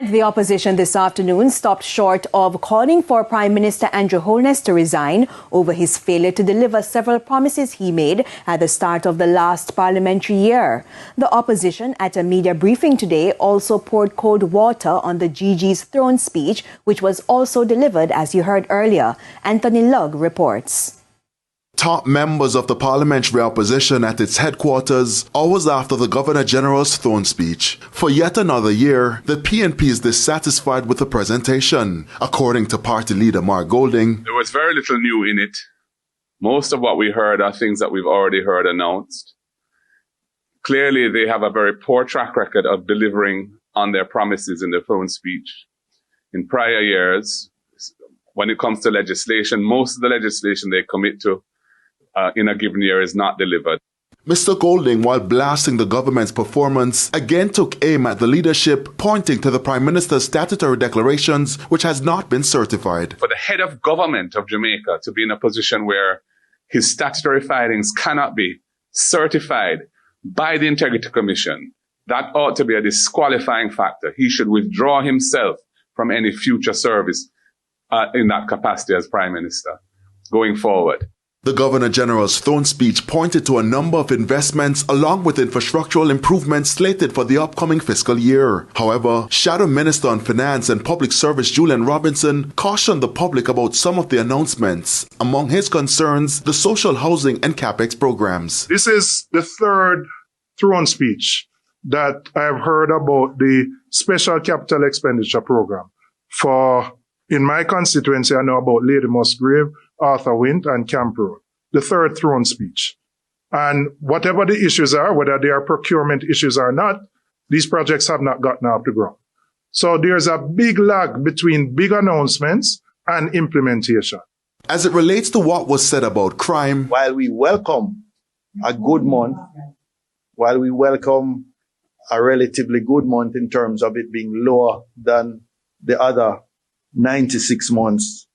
The opposition this afternoon stopped short of calling for Prime Minister Andrew Holness to resign over his failure to deliver several promises he made at the start of the last parliamentary year. The opposition at a media briefing today also poured cold water on the GG's throne speech, which was also delivered as you heard earlier. Anthony Lugg reports. Top members of the parliamentary opposition at its headquarters hours after the Governor-General's throne speech. For yet another year, the PNP is dissatisfied with the presentation. According to party leader Mark Golding, there was very little new in it. Most of what we heard are things that we've already heard announced. Clearly, they have a very poor track record of delivering on their promises in the throne speech. In prior years, when it comes to legislation, most of the legislation they commit to in a given year is not delivered. Mr. Golding, while blasting the government's performance, again took aim at the leadership, pointing to the Prime Minister's statutory declarations, which has not been certified. For the head of government of Jamaica to be in a position where his statutory filings cannot be certified by the Integrity Commission, that ought to be a disqualifying factor. He should withdraw himself from any future service in that capacity as Prime Minister going forward. The Governor-General's throne speech pointed to a number of investments along with infrastructural improvements slated for the upcoming fiscal year. However, Shadow Minister on Finance and Public Service Julian Robinson cautioned the public about some of the announcements. Among his concerns, the social housing and capex programs. This is the third throne speech that I've heard about the Special Capital Expenditure Program. In my constituency, I know about Lady Musgrave, Arthur Wint, and Camp Road. The third throne speech. And whatever the issues are, whether they are procurement issues or not, these projects have not gotten off the ground. So there's a big lag between big announcements and implementation. As it relates to what was said about crime, while we welcome a good month, while we welcome a relatively good month in terms of it being lower than the other 96 months,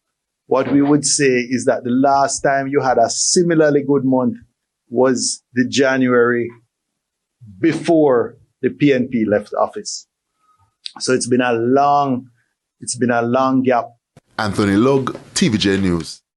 what we would say is that the last time you had a similarly good month was the January before the PNP left office. So it's been a long gap. Anthony Lugg, TVJ News.